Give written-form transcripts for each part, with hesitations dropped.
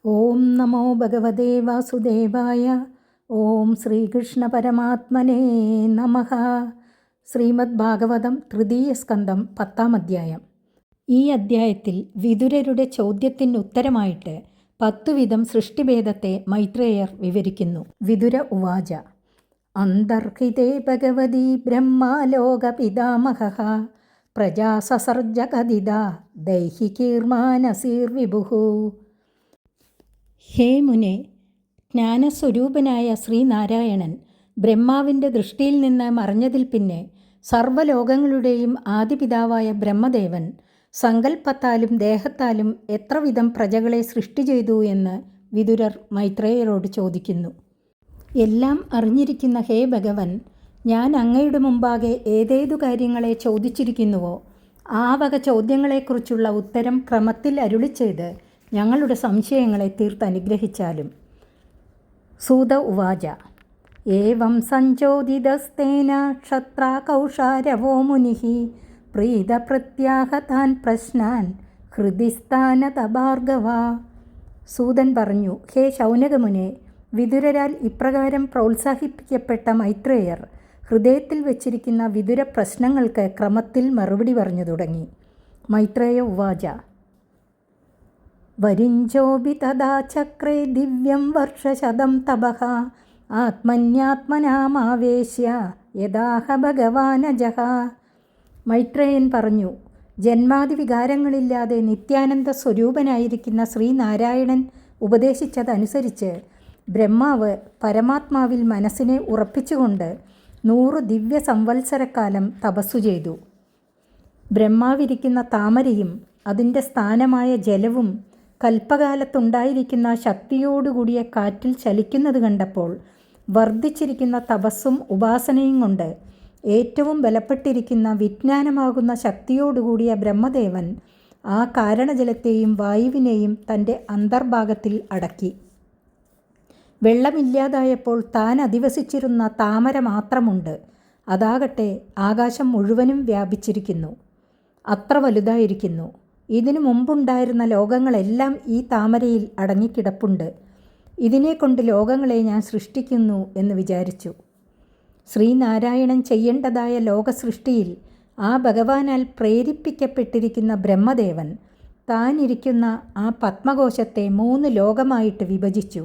ഓം നമോ ഭഗവതേ വാസുദേവായ. ഓം ശ്രീകൃഷ്ണ പരമാത്മനേ നമഃ. ശ്രീമദ് ഭാഗവതം തൃതീയ സ്കന്ധം 10-ാം അധ്യായം. ഈ അധ്യായത്തിൽ വിതുരരുടെ ചോദ്യത്തിന് ഉത്തരമായിട്ട് 10 വിധം സൃഷ്ടിഭേദത്തെ മൈത്രേയർ വിവരിക്കുന്നു. വിതുര ഉവാച: അന്തർഹിതേ ഭഗവതി ബ്രഹ്മാലോക പിതാമഹഃ പ്രജാ സസർജ കഥിത ദൈഹികീർമാനസീർ വിഭുഃ. ഹേ മുനെ, ജ്ഞാനസ്വരൂപനായ ശ്രീനാരായണൻ ബ്രഹ്മാവിൻ്റെ ദൃഷ്ടിയിൽ നിന്ന് മറഞ്ഞതിൽ പിന്നെ സർവ്വലോകങ്ങളുടെയും ആദിപിതാവായ ബ്രഹ്മദേവൻ സങ്കല്പത്താലും ദേഹത്താലും എത്ര വിധം പ്രജകളെ സൃഷ്ടി ചെയ്തു എന്ന് വിതുരർ മൈത്രേയരോട് ചോദിക്കുന്നു. എല്ലാം അറിഞ്ഞിരിക്കുന്ന ഹേ ഭഗവൻ, ഞാൻ അങ്ങയുടെ മുമ്പാകെ ഏതേതു കാര്യങ്ങളെ ചോദിച്ചിരിക്കുന്നുവോ ആ വക ചോദ്യങ്ങളെക്കുറിച്ചുള്ള ഉത്തരം ക്രമത്തിൽ അരുളിച്ചെയ്ത് ഞങ്ങളുടെ സംശയങ്ങളെ തീർത്തനുഗ്രഹിച്ചാലും. സൂത ഉവാച: ഏവം സഞ്ചോദിതസ്തേന ക്ഷത്രാ കൗഷാരവോ മുനിഃ പ്രീതപ്രത്യാഹതാൻ പ്രശ്നാൻ ഹൃദിസ്ഥാനത ഭാർഗവ. സൂതൻ പറഞ്ഞു: ഹേ ശൗനകമുനെ, വിതുരരാൽ ഇപ്രകാരം പ്രോത്സാഹിപ്പിക്കപ്പെട്ട മൈത്രേയർ ഹൃദയത്തിൽ വച്ചിരിക്കുന്ന വിതുര പ്രശ്നങ്ങൾക്ക് ക്രമത്തിൽ മറുപടി പറഞ്ഞു തുടങ്ങി. മൈത്രേയ ഉവാച: വരിഞ്ചോപി തഥാ ചക്രേ ദിവ്യം വർഷശതം തപഃ ആത്മന്യാത്മനാമാവേശ്യ യഥാഹ ഭഗവാനജഃ. മൈത്രേയൻ പറഞ്ഞു: ജന്മാദി വികാരങ്ങളില്ലാതെ നിത്യാനന്ദ സ്വരൂപനായിരിക്കുന്ന ശ്രീനാരായണൻ ഉപദേശിച്ചതനുസരിച്ച് ബ്രഹ്മാവ് പരമാത്മാവിൽ മനസ്സിനെ ഉറപ്പിച്ചുകൊണ്ട് 100 ദിവ്യ സംവത്സരക്കാലം തപസ്സു ചെയ്തു. ബ്രഹ്മാവിരിക്കുന്ന താമരയും അതിൻ്റെ സ്ഥാനമായ ജലവും കൽപ്പകാലത്തുണ്ടായിരിക്കുന്ന ശക്തിയോടുകൂടിയ കാറ്റിൽ ചലിക്കുന്നത് കണ്ടപ്പോൾ വർദ്ധിച്ചിരിക്കുന്ന തപസ്സും ഉപാസനയും കൊണ്ട് ഏറ്റവും ബലപ്പെട്ടിരിക്കുന്ന വിജ്ഞാനമാകുന്ന ശക്തിയോടുകൂടിയ ബ്രഹ്മദേവൻ ആ കാരണജലത്തെയും വായുവിനെയും തൻ്റെ അന്തർഭാഗത്തിൽ അടക്കി. വെള്ളമില്ലാതായപ്പോൾ താൻ അധിവസിച്ചിരുന്ന താമര മാത്രമുണ്ട്. അതാകട്ടെ ആകാശം മുഴുവനും വ്യാപിച്ചിരിക്കുന്നു, അത്ര വലുതായിരിക്കുന്നു. ഇതിനു മുമ്പുണ്ടായിരുന്ന ലോകങ്ങളെല്ലാം ഈ താമരയിൽ അടങ്ങിക്കിടപ്പുണ്ട്. ഇതിനെക്കൊണ്ട് ലോകങ്ങളെ ഞാൻ സൃഷ്ടിക്കുന്നു എന്ന് വിചാരിച്ചു. ശ്രീനാരായണൻ ചെയ്യേണ്ടതായ ലോകസൃഷ്ടിയിൽ ആ ഭഗവാനാൽ പ്രേരിപ്പിക്കപ്പെട്ടിരിക്കുന്ന ബ്രഹ്മദേവൻ താൻ ഇരിക്കുന്ന ആ പത്മകോശത്തെ 3 ലോകമായിട്ട് വിഭജിച്ചു.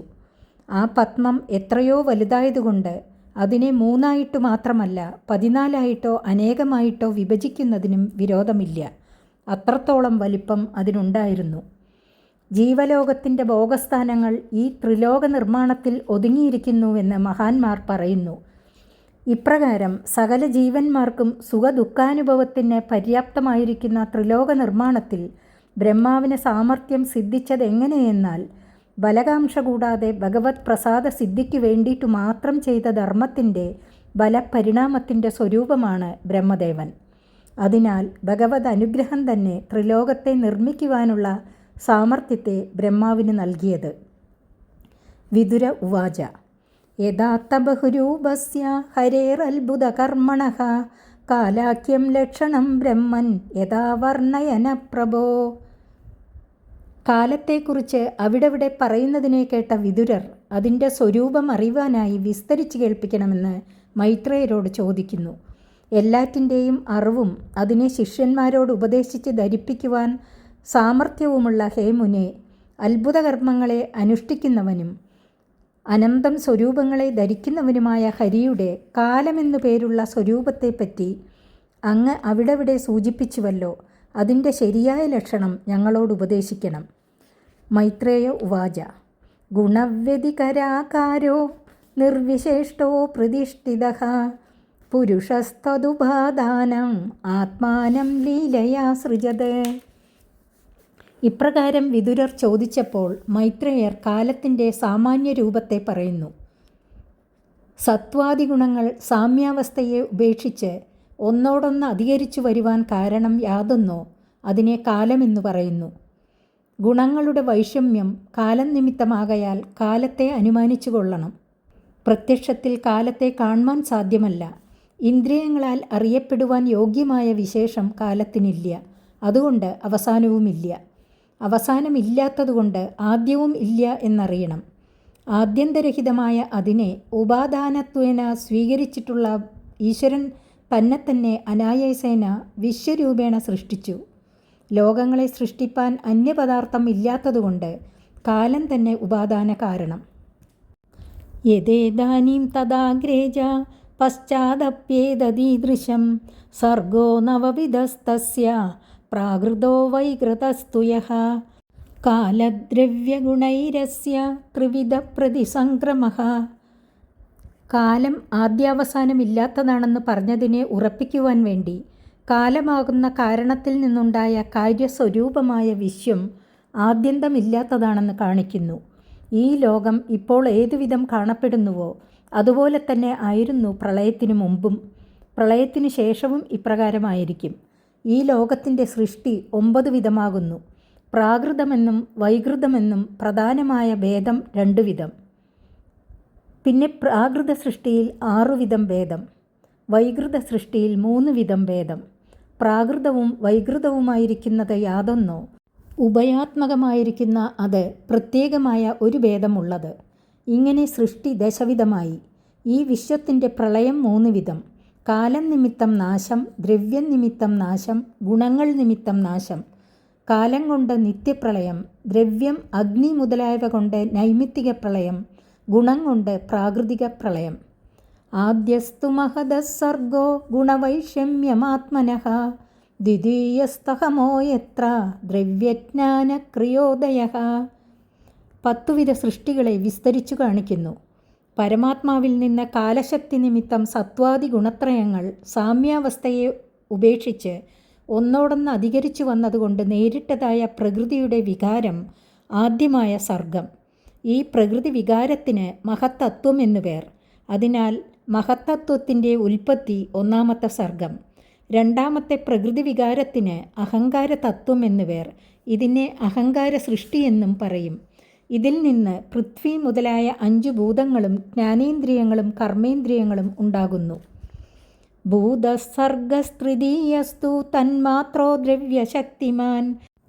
ആ പത്മം എത്രയോ വലുതായതുകൊണ്ട് അതിനെ 3ആയിട്ട് മാത്രമല്ല 14ആയിട്ടോ അനേകമായിട്ടോ വിഭജിക്കുന്നതിനും വിരോധമില്ല. അത്രത്തോളം വലിപ്പം അതിനുണ്ടായിരുന്നു. ജീവലോകത്തിൻ്റെ ഭോഗസ്ഥാനങ്ങൾ ഈ ത്രിലോക നിർമ്മാണത്തിൽ ഒതുങ്ങിയിരിക്കുന്നുവെന്ന് മഹാന്മാർ പറയുന്നു. ഇപ്രകാരം സകല ജീവന്മാർക്കും സുഖദുഃഖാനുഭവത്തിന് പര്യാപ്തമായിരിക്കുന്ന ത്രിലോക നിർമ്മാണത്തിൽ ബ്രഹ്മാവിന് സാമർഥ്യം സിദ്ധിച്ചതെങ്ങനെയെന്നാൽ ബലകാംക്ഷ കൂടാതെ ഭഗവത് പ്രസാദ സിദ്ധിക്ക് വേണ്ടിയിട്ടു മാത്രം ചെയ്ത ധർമ്മത്തിൻ്റെ ബലപരിണാമത്തിൻ്റെ സ്വരൂപമാണ് ബ്രഹ്മദേവൻ. അതിനാൽ ഭഗവത് അനുഗ്രഹം തന്നെ ത്രിലോകത്തെ നിർമ്മിക്കുവാനുള്ള സാമർഥ്യത്തെ ബ്രഹ്മാവിന് നൽകിയത്. വിതുര ഉവാച: യഥാർത്ഥ ബഹുരൂപസ്യ ഹരേരത്ഭുതകർമ്മണഃ കാലാഖ്യം ലക്ഷണം ബ്രഹ്മൻ യഥാ വർണ്ണയന പ്രഭോ. കാലത്തെക്കുറിച്ച് അവിടെവിടെ പറയുന്നതിനെ കേട്ട വിതുരർ അതിൻ്റെ സ്വരൂപം അറിയുവാനായി വിസ്തരിച്ച് കേൾപ്പിക്കണമെന്ന് മൈത്രേയരോട് ചോദിക്കുന്നു. എല്ലാറ്റിൻ്റെയും അറിവും അതിനെ ശിഷ്യന്മാരോട് ഉപദേശിച്ച് ധരിപ്പിക്കുവാൻ സാമർഥ്യവുമുള്ള ഹേ മുനെ, അത്ഭുതകർമ്മങ്ങളെ അനുഷ്ഠിക്കുന്നവനും അനന്തം സ്വരൂപങ്ങളെ ധരിക്കുന്നവനുമായ ഹരിയുടെ കാലമെന്നു പേരുള്ള സ്വരൂപത്തെപ്പറ്റി അങ്ങ് അവിടെവിടെ സൂചിപ്പിച്ചുവല്ലോ, അതിൻ്റെ ശരിയായ ലക്ഷണം ഞങ്ങളോട് ഉപദേശിക്കണം. മൈത്രേയ ഉവാച: ഗുണവ്യതികരാകാരോ നിർവിശേഷ്ടോ പ്രതിഷ്ഠിതഃ പുരുഷസ്തദുപാദാനം ആത്മാനം ലീലയാ സൃജത്. ഇപ്രകാരം വിതുരർ ചോദിച്ചപ്പോൾ മൈത്രേയർ കാലത്തിൻ്റെ സാമാന്യ രൂപത്തെ പറയുന്നു. സത്വാദിഗുണങ്ങൾ സാമ്യാവസ്ഥയെ ഉപേക്ഷിച്ച് ഒന്നോടൊന്ന് അധികരിച്ചു വരുവാൻ കാരണം യാതൊന്നോ അതിനെ കാലമെന്നു പറയുന്നു. ഗുണങ്ങളുടെ വൈഷമ്യം കാലം നിമിത്തമാകയാൽ കാലത്തെ അനുമാനിച്ചു കൊള്ളണം. പ്രത്യക്ഷത്തിൽ കാലത്തെ കാണുവാൻ സാധ്യമല്ല. ഇന്ദ്രിയങ്ങളാൽ അറിയപ്പെടുവാൻ യോഗ്യമായ വിശേഷം കാലത്തിനില്ല. അതുകൊണ്ട് അവസാനവുമില്ല. അവസാനമില്ലാത്തതുകൊണ്ട് ആദ്യവും ഇല്ല എന്നറിയണം. ആദ്യന്തരഹിതമായ അതിനെ ഉപാദാനത്വേന സ്വീകരിച്ചിട്ടുള്ള ഈശ്വരൻ തന്നെ അനായാസേന വിശ്വരൂപേണ സൃഷ്ടിച്ചു. ലോകങ്ങളെ സൃഷ്ടിപ്പാൻ അന്യപദാർത്ഥം ഇല്ലാത്തതുകൊണ്ട് കാലം തന്നെ ഉപാദാന കാരണം. യഥേദാനീം തദാഗ്രേജ പശ്ചാദപ്യേതദീദൃശം സർഗോ നവവിധസ്തസ്യ പ്രാകൃതോ വൈകൃതസ്തു യഃ കാലദ്രവ്യഗുണൈരസ്യ ത്രിവിധ പ്രതിസംക്രമഃ. കാലം ആദ്യാവസാനമില്ലാത്തതാണെന്ന് പറഞ്ഞതിനെ ഉറപ്പിക്കുവാൻ വേണ്ടി കാലമാകുന്ന കാരണത്തിൽ നിന്നുണ്ടായ കാര്യസ്വരൂപമായ വിശ്വം ആദ്യന്തമില്ലാത്തതാണെന്ന് കാണിക്കുന്നു. ഈ ലോകം ഇപ്പോൾ ഏതുവിധം കാണപ്പെടുന്നുവോ അതുപോലെ തന്നെ ആയിരുന്നു പ്രളയത്തിനു മുമ്പും പ്രളയത്തിനു ശേഷവും ഇപ്രകാരമായിരിക്കും. ഈ ലോകത്തിൻ്റെ സൃഷ്ടി 9 വിധമാകുന്നു. പ്രാകൃതമെന്നും വൈകൃതമെന്നും പ്രധാനമായ ഭേദം 2 വിധം. പിന്നെ പ്രാകൃത സൃഷ്ടിയിൽ 6 വിധം ഭേദം, വൈകൃത സൃഷ്ടിയിൽ 3 വിധം ഭേദം. പ്രാകൃതവും വൈകൃതവുമായിരിക്കുന്നത് യാതൊന്നോ ഉഭയാത്മകമായിരിക്കുന്ന അത് പ്രത്യേകമായ ഒരു ഭേദമുള്ളത്. ഇങ്ങനെ സൃഷ്ടി ദശവിധമായി. ഈ വിശ്വത്തിൻ്റെ പ്രളയം 3 വിധം. കാലം നിമിത്തം നാശം, ദ്രവ്യം നിമിത്തം നാശം, ഗുണങ്ങൾ നിമിത്തം നാശം. കാലം കൊണ്ട് നിത്യപ്രളയം, ദ്രവ്യം അഗ്നി മുതലായവ കൊണ്ട് നൈമിത്തിക പ്രളയം, ഗുണം കൊണ്ട് പ്രാകൃതിക പ്രളയം. ആദ്യസ്തു മഹദസ്സർഗോ ഗുണവൈഷമ്യമാത്മനഃ ദ്വിതീയസ്തഹമോ യത്ര ദ്രവ്യജ്ഞാനക്രിയോദയഃ. 10 വിധ സൃഷ്ടികളെ വിസ്തരിച്ചു കാണിക്കുന്നു. പരമാത്മാവിൽ നിന്ന് കാലശക്തി നിമിത്തം സത്വാദി ഗുണത്രയങ്ങൾ സാമ്യാവസ്ഥയെ ഉപേക്ഷിച്ച് ഒന്നോടൊന്ന് അധികരിച്ചു വന്നതുകൊണ്ട് നേരിട്ടതായ പ്രകൃതിയുടെ വികാരം ആദ്യമായ സർഗം. ഈ പ്രകൃതി വികാരത്തിന് മഹത്തത്വം എന്നു പേർ. അതിനാൽ മഹത്തത്വത്തിൻ്റെ ഉൽപ്പത്തി 1-ാമത്തെ സർഗം. 2-ാമത്തെ പ്രകൃതി വികാരത്തിന് അഹങ്കാര തത്വം എന്നു പേർ. ഇതിനെ അഹങ്കാര സൃഷ്ടി എന്നും പറയും. ഇതിൽ നിന്ന് പൃഥ്വി മുതലായ 5 ഭൂതങ്ങളും ജ്ഞാനേന്ദ്രിയങ്ങളും കർമ്മേന്ദ്രിയങ്ങളും ഉണ്ടാകുന്നു. ഭൂതസർഗസ്തൃതീയസ്തു തന്മാത്രോ ദ്രവ്യശക്തിമാൻ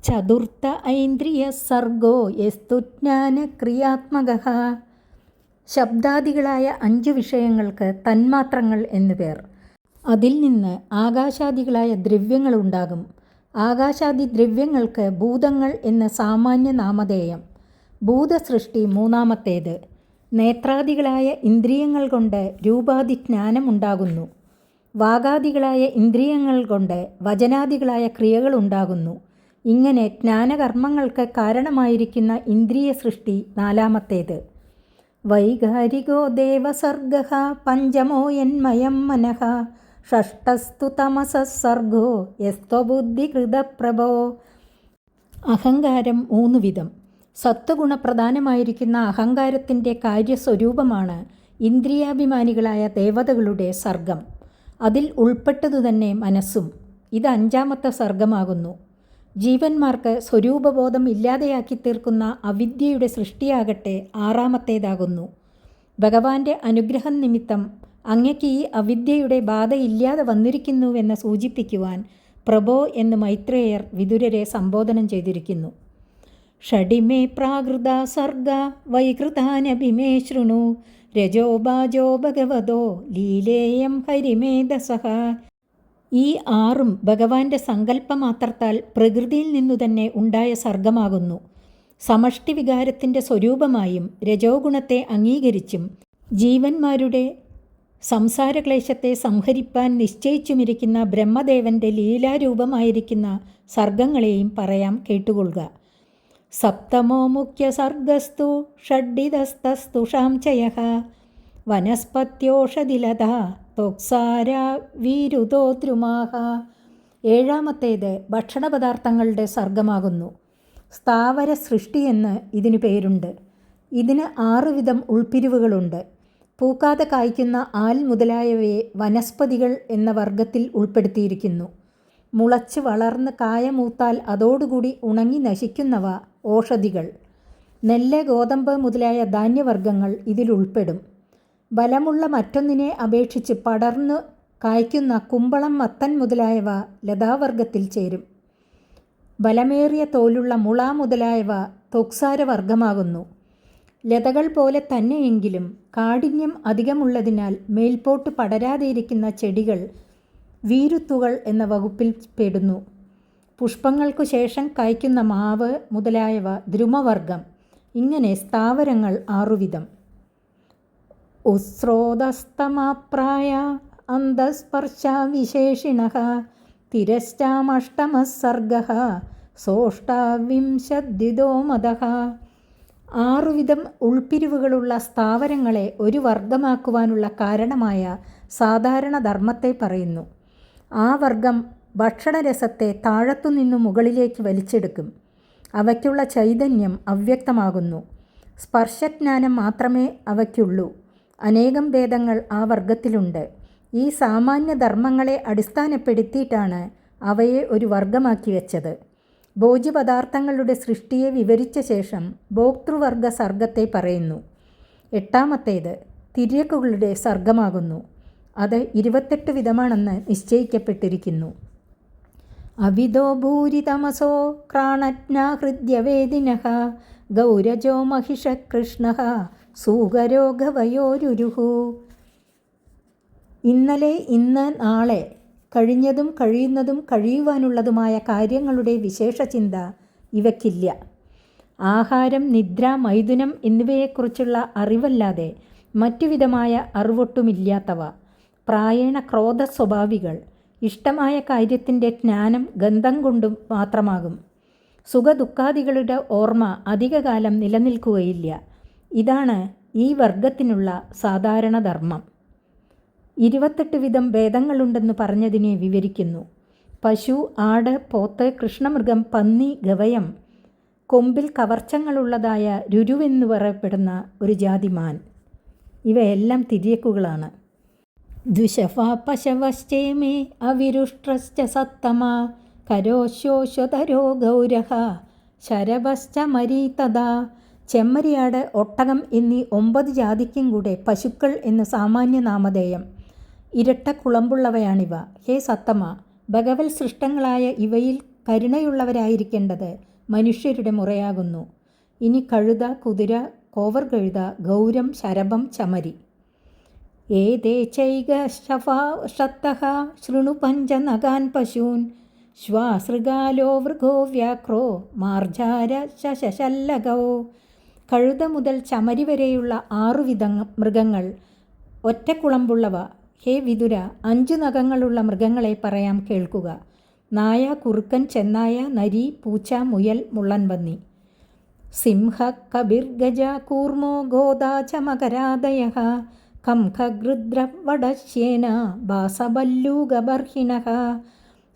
ചതുർത്ഥ ഐന്ദ്രിയ സർഗോ യസ്തു ജ്ഞാനക്രിയാത്മകഃ. ശബ്ദാദികളായ 5 വിഷയങ്ങൾക്ക് തന്മാത്രങ്ങൾ എന്നു പേർ. അതിൽ നിന്ന് ആകാശാദികളായ ദ്രവ്യങ്ങളുണ്ടാകും. ആകാശാദി ദ്രവ്യങ്ങൾക്ക് ഭൂതങ്ങൾ എന്ന സാമാന്യ നാമധേയം. ഭൂതസൃഷ്ടി 3-ാമത്തേത്. നേത്രാദികളായ ഇന്ദ്രിയങ്ങൾ കൊണ്ട് രൂപാദി ജ്ഞാനമുണ്ടാകുന്നു. വാഗാദികളായ ഇന്ദ്രിയങ്ങൾ കൊണ്ട് വചനാദികളായ ക്രിയകളുണ്ടാകുന്നു. ഇങ്ങനെ ജ്ഞാനകർമ്മങ്ങൾക്ക് കാരണമായിരിക്കുന്ന ഇന്ദ്രിയ സൃഷ്ടി 4-ാമത്തേത്. വൈകാരികോ ദേവസർഗഃ പഞ്ചമോ യന്മയം മനഃ ഷഷ്ടസ്തു തമസസ്സർഗോ യസ്ത്വബുദ്ധികൃതപ്രഭോ. അഹങ്കാരം 3 വിധം. സത്വഗുണപ്രധാനമായിരിക്കുന്ന അഹങ്കാരത്തിൻ്റെ കാര്യസ്വരൂപമാണ് ഇന്ദ്രിയാഭിമാനികളായ ദേവതകളുടെ സർഗം. അതിൽ ഉൾപ്പെട്ടതുതന്നെ മനസ്സും. ഇത് 5-ാമത്തെ സർഗമാകുന്നു. ജീവന്മാർക്ക് സ്വരൂപബോധം ഇല്ലാതെയാക്കി തീർക്കുന്ന അവിദ്യയുടെ സൃഷ്ടിയാകട്ടെ 6-ാമത്തേതാകുന്നു. ഭഗവാന്റെ അനുഗ്രഹം നിമിത്തം അങ്ങയ്ക്ക് ഈ അവിദ്യയുടെ ബാധ ഇല്ലാതെ വന്നിരിക്കുന്നുവെന്ന് സൂചിപ്പിക്കുവാൻ പ്രഭോ എന്ന് മൈത്രേയർ വിതുരരെ സംബോധനം ചെയ്തിരിക്കുന്നു. ഷഡിമേ പ്രാകൃത സർഗ വൈകൃതാനഭിമേ ശൃണു രജോബാജോ ഭഗവതോ ലീലേയം ഹരിമേധസഃ. ഈ 6ഉം ഭഗവാന്റെ സങ്കല്പമാത്രത്താൽ പ്രകൃതിയിൽ നിന്നു തന്നെ ഉണ്ടായ സർഗമാകുന്നു. സമഷ്ടി വികാരത്തിൻ്റെ സ്വരൂപമായും രജോഗുണത്തെ അംഗീകരിച്ചും ജീവന്മാരുടെ സംസാരക്ലേശത്തെ സംഹരിപ്പാൻ നിശ്ചയിച്ചുമിരിക്കുന്ന ബ്രഹ്മദേവൻ്റെ ലീലാരൂപമായിരിക്കുന്ന സർഗങ്ങളെയും പറയാം, കേട്ടുകൊള്ളുക. സപ്തമോ മുഖ്യ സർഗസ്തു ഷഡ്ഡിതസ്തസ്തുഷാം ചയഃ വനസ്പത്യോഷധിലത ത്വക്സാര വീരുതോദ്രുമാഹ. 7-ാമത്തേത് ഭക്ഷണപദാർത്ഥങ്ങളുടെ സർഗമാകുന്നു. സ്ഥാവര സൃഷ്ടി എന്ന് ഇതിനു പേരുണ്ട്. ഇതിന് 6 വിധം ഉൾപ്പിരിവുകളുണ്ട്. പൂക്കാതെ കായ്ക്കുന്ന ആൽ മുതലായവയെ വനസ്പതികൾ എന്ന വർഗത്തിൽ ഉൾപ്പെടുത്തിയിരിക്കുന്നു. മുളച്ച് വളർന്ന് കായമൂത്താൽ അതോടുകൂടി ഉണങ്ങി നശിക്കുന്നവ ഓഷധികൾ. നെല്ല്, ഗോതമ്പ് മുതലായ ധാന്യവർഗ്ഗങ്ങൾ ഇതിലുൾപ്പെടും. ബലമുള്ള മറ്റൊന്നിനെ അപേക്ഷിച്ച് പടർന്നു കായ്ക്കുന്ന കുമ്പളം, മത്തൻ മുതലായവ ലതാവർഗത്തിൽ ചേരും. ബലമേറിയ തോലുള്ള മുള മുതലായവ തൊക്സാരവർഗമാകുന്നു. ലതകൾ പോലെ തന്നെയെങ്കിലും കാഠിന്യം അധികമുള്ളതിനാൽ മേൽപോട്ട് പടരാതെയിരിക്കുന്ന ചെടികൾ വീരുത്തുകൾ എന്ന വകുപ്പിൽ പെടുന്നു. പുഷ്പങ്ങൾക്കു ശേഷം കായ്ക്കുന്ന മാവ് മുതലായവ ദ്രുമവർഗം. ഇങ്ങനെ സ്ഥാവരങ്ങൾ 6 വിധം. ഉസ്രോതസ്തമാപ്രായ അന്തസ്പർശ വിശേഷിണഃ തിരശ്ചാമഷ്ടമഃ സർഗഃ സോഷ്ടാവിംശദ്വിധോ മദഃ. 6 വിധം ഉൾപ്പിരിവുകളുള്ള സ്ഥാവരങ്ങളെ ഒരു വർഗമാക്കുവാനുള്ള കാരണമായ സാധാരണ ധർമ്മത്തെ പറയുന്നു. ആ വർഗം ഭക്ഷണരസത്തെ താഴത്തുനിന്നു മുകളിലേക്ക് വലിച്ചെടുക്കും. അവയ്ക്കുള്ള ചൈതന്യം അവ്യക്തമാകുന്നു. സ്പർശജ്ഞാനം മാത്രമേ അവയ്ക്കുള്ളൂ. അനേകം ഭേദങ്ങൾ ആ വർഗത്തിലുണ്ട്. ഈ സാമാന്യ ധർമ്മങ്ങളെ അടിസ്ഥാനപ്പെടുത്തിയിട്ടാണ് അവയെ ഒരു വർഗമാക്കി വെച്ചത്. ഭോജ്യപദാർത്ഥങ്ങളുടെ സൃഷ്ടിയെ വിവരിച്ച ശേഷം ഭോക്തൃവർഗ സർഗത്തെ പറയുന്നു. 8ാമത്തേത് തിര്യക്കുകളുടെ സർഗമാകുന്നു. അത് 28 വിധമാണെന്ന് നിശ്ചയിക്കപ്പെട്ടിരിക്കുന്നു. അവിദോ ഭൂരിതമസോ ക്രാണജ്ഞാഹൃദ്യവേദിനഃ ഗൗരജോ മഹിഷകൃഷ്ണഃ സൂകരോ ഗവയോരുരുഹു. ഇന്നലെ, ഇന്ന്, നാളെ, കഴിഞ്ഞതും കഴിയുന്നതും കഴിയുവാനുള്ളതുമായ കാര്യങ്ങളുടെ വിശേഷചിന്ത ഇവയ്ക്കില്ല. ആഹാരം, നിദ്ര, മൈഥുനം എന്നിവയെക്കുറിച്ചുള്ള അറിവല്ലാതെ മറ്റു വിധമായ അറിവൊട്ടുമില്ലാത്തവ. പ്രായേണ ക്രോധസ്വഭാവികൾ. ഇഷ്ടമായ കാര്യത്തിൻ്റെ ജ്ഞാനം ഗന്ധം കൊണ്ടും മാത്രമാകും. സുഖദുഃഖാദികളുടെ ഓർമ്മ അധികകാലം നിലനിൽക്കുകയില്ല. ഇതാണ് ഈ വർഗത്തിനുള്ള സാധാരണ ധർമ്മം. 28 വിധം ഭേദങ്ങളുണ്ടെന്ന് പറഞ്ഞതിനെ വിവരിക്കുന്നു. പശു, ആട്, പോത്ത്, കൃഷ്ണമൃഗം, പന്നി, ഗവയം, കൊമ്പിൽ കവർച്ചങ്ങളുള്ളതായ രുരുവെന്നു പറയപ്പെടുന്ന ഒരു ജാതി മാൻ. ഇവയെല്ലാം തിര്യക്കുകളാണ്. ദ്വിഷഫാ പശവശ്ചേമേ അവിരുഷ്ട്രശ്ച സത്തമാ കരോശോശ്വതരോ ഗൗരഹ ശരഭശ്ച മരീതദാ. ചെമ്മരിയാട്, ഒട്ടകം എന്നീ 9 ജാതിക്കും കൂടെ പശുക്കൾ എന്ന് സാമാന്യ നാമധേയം. ഇരട്ടക്കുളമ്പുള്ളവയാണിവ. ഹേ സത്തമ, ഭഗവൽ സൃഷ്ടങ്ങളായ ഇവയിൽ കരുണയുള്ളവരായിരിക്കേണ്ടത് മനുഷ്യരുടെ മുറയാകുന്നു. ഇനി കഴുത, കുതിര, കോവർകഴുത, ഗൗരം, ശരഭം, ചമരി. ഏതേ ചൈക ശതഃ ശൃണു പഞ്ചനഖാൻ പശൂൻ ശ്വാസൃഗാലോ വൃഗോ വ്യാക്രോ മാർജാര ശശല്ലകോ. കഴുത മുതൽ ചമരി വരെയുള്ള 6 വിധ മൃഗങ്ങൾ ഒറ്റക്കുളമ്പുള്ളവ. ഹേ വിതുര, 5 നഖങ്ങളുള്ള മൃഗങ്ങളെ പറയാം, കേൾക്കുക. നായ, കുറുക്കൻ, ചെന്നായ, നരി, പൂച്ച, മുയൽ, മുള്ളൻപന്നി. സിംഹ, കബിർ, ഗജ, കൂർമോ, ഗോദ ച മകരാദയഃ കംഖഗൃദ്ര വടശ്യേന ബാസഭല്ലൂകബർഹിണഃ.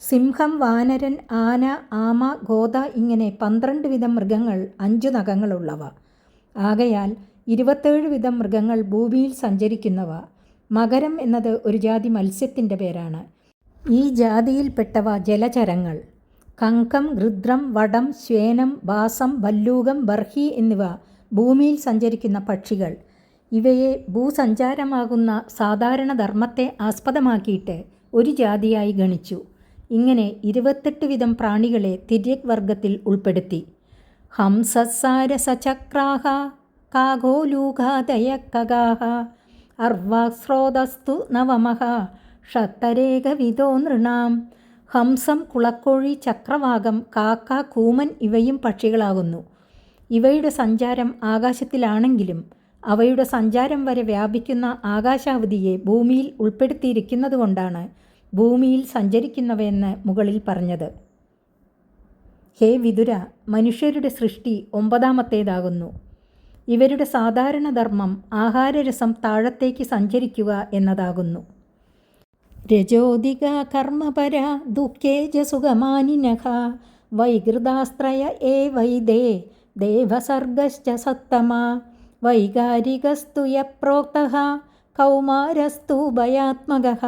സിംഹം, വാനരൻ, ആന, ആമ, ഗോദ ഇങ്ങനെ 12 വിധം മൃഗങ്ങൾ 5 നഖങ്ങളുള്ളവ. ആകയാൽ 27 വിധം മൃഗങ്ങൾ ഭൂമിയിൽ സഞ്ചരിക്കുന്നവ. മകരം എന്നത് ഒരു ജാതി മത്സ്യത്തിൻ്റെ പേരാണ്. ഈ ജാതിയിൽപ്പെട്ടവ ജലചരങ്ങൾ. കങ്കം, ഗൃദ്രം, വടം, ശ്വേനം, ബാസം, ഭല്ലൂകം, ബർഹി എന്നിവ ഭൂമിയിൽ സഞ്ചരിക്കുന്ന പക്ഷികൾ. ഇവയെ ഭൂസഞ്ചാരമാകുന്ന സാധാരണ ധർമ്മത്തെ ആസ്പദമാക്കിയിട്ട് ഒരു ജാതിയായി ഗണിച്ചു. ഇങ്ങനെ 28 വിധം പ്രാണികളെ തിര്യക് വർഗത്തിൽ ഉൾപ്പെടുത്തി. ഹംസസാരസചക്രാഹ കാഘോലൂഘാദയക്കഗാഹ അർവാസ്രോതസ്തു നവമഃ ഷത്തരേകവിദോ നൃണാം. ഹംസം, കുളക്കോഴി, ചക്രവാകം, കാക്ക, കൂമൻ ഇവയും പക്ഷികളാകുന്നു. ഇവയുടെ സഞ്ചാരം ആകാശത്തിലാണെങ്കിലും അവയുടെ സഞ്ചാരം വരെ വ്യാപിക്കുന്ന ആകാശാവധിയെ ഭൂമിയിൽ ഉൾപ്പെടുത്തിയിരിക്കുന്നതുകൊണ്ടാണ് ഭൂമിയിൽ സഞ്ചരിക്കുന്നവയെന്ന് മുകളിൽ പറഞ്ഞത്. ഹേ വിതുര, മനുഷ്യരുടെ സൃഷ്ടി 9ാമത്തേതാകുന്നു. ഇവരുടെ സാധാരണ ധർമ്മം ആഹാരരസം താഴത്തേക്ക് സഞ്ചരിക്കുക എന്നതാകുന്നു. രജോദിക കർമ്മപര ദുഃഖേജസുഖമാനിനഃ വൈകൃതാസ്ത്രയ വൈദേ ദേവസർഗശ്ച സത്തമ. വൈകാരികസ്തു യപ്രോക്തഃ കൗമാരസ്തു ഭയാത്മകഃ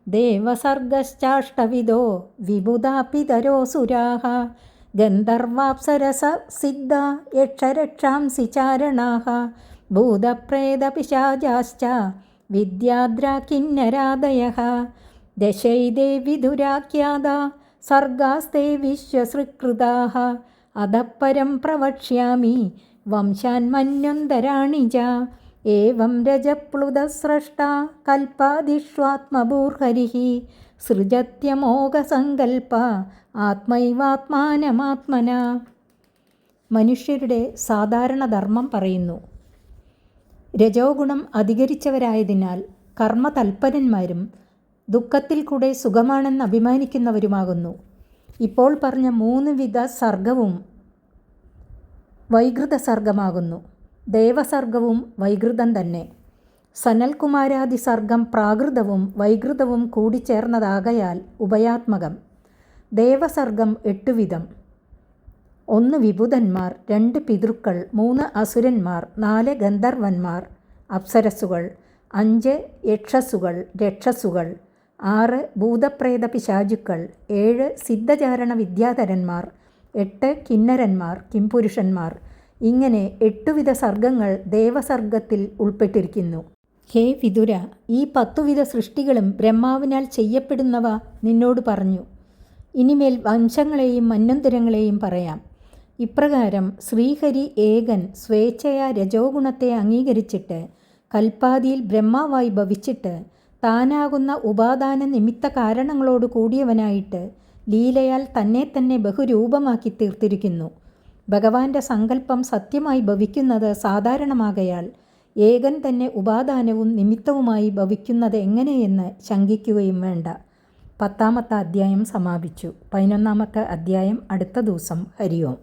ദേവസർഗശ്ചാഷ്ടവിധോ വിബുധാപിതരോസുരാഃ ഗന്ധർവാപ്സരസ സിദ്ധ യക്ഷരക്ഷാംസി ചാരണാഃ ഭൂതപ്രേതപിശാചാശ്ച വിദ്യാദ്രാ കിന്നരാദയഃ. ദശൈതേ വിധുരാഖ്യാത സർഗാസ്തേ വിശ്വസൃകൃതാഃ അധഃപരം പ്രവക്ഷ്യാമി വംശാൻ മന്വന്തരാണി ച ഏവം രജപ്ലുതസ്രഷ്ടാ കൽപ്പാദിഷ്വാത്മഭൂർഹരിഃ സൃജത്യമോഘസങ്കൽപ്പ ആത്മൈവാത്മാനമാത്മന. മനുഷ്യരുടെ സാധാരണ ധർമ്മം പറയുന്നു. രജോഗുണം അധികരിച്ചവരായതിനാൽ കർമ്മതൽപരന്മാരും ദുഃഖത്തിൽ കൂടെ സുഖമാണെന്ന് അഭിമാനിക്കുന്നവരുമാകുന്നു. ഇപ്പോൾ പറഞ്ഞ 3 വിധ സർഗവും വൈകൃത സർഗമാകുന്നു. ദേവസർഗവും വൈകൃതം തന്നെ. സനൽകുമാരാദി സർഗം പ്രാകൃതവും വൈകൃതവും കൂടിച്ചേർന്നതാകയാൽ ഉഭയാത്മകം. ദേവസർഗം 8 വിധം: 1 വിബുധന്മാർ, 2 പിതൃക്കൾ, 3 അസുരന്മാർ, 4 ഗന്ധർവന്മാർ അപ്സരസുകൾ, 5 യക്ഷസുകൾ രക്ഷസുകൾ, 6 ഭൂതപ്രേത പിശാചുക്കൾ, 7 സിദ്ധചാരണ വിദ്യാധരന്മാർ, 8 കിന്നരന്മാർ കിംപുരുഷന്മാർ. ഇങ്ങനെ 8 വിധ സർഗങ്ങൾ ദേവസർഗത്തിൽ ഉൾപ്പെട്ടിരിക്കുന്നു. ഹേ വിതുര, ഈ 10 വിധ സൃഷ്ടികളും ബ്രഹ്മാവിനാൽ ചെയ്യപ്പെടുന്നവ നിന്നോട് പറഞ്ഞു. ഇനിമേൽ വംശങ്ങളെയും മന്വന്തരങ്ങളെയും പറയാം. ഇപ്രകാരം ശ്രീഹരി ഏകൻ സ്വേച്ഛയാ രജോഗുണത്തെ അംഗീകരിച്ചിട്ട് കൽപ്പാദിയിൽ ബ്രഹ്മാവായി ഭവിച്ചിട്ട് താനാകുന്ന ഉപാദാന നിമിത്ത കാരണങ്ങളോട് കൂടിയവനായിട്ട് ലീലയാൽ തന്നെ തന്നെ ബഹുരൂപമാക്കി തീർത്തിരിക്കുന്നു. ഭഗവാന്റെ സങ്കല്പം സത്യമായി ഭവിക്കുന്നത് സാധാരണമാകയാൽ ഏകൻ തന്നെ ഉപാദാനവും നിമിത്തവുമായി ഭവിക്കുന്നത് എങ്ങനെയെന്ന് ശങ്കിക്കുകയും വേണ്ട. 10-ാമത്തെ അധ്യായം സമാപിച്ചു. 11-ാമത്തെ അധ്യായം അടുത്ത ദിവസം. ഹരി ഓം.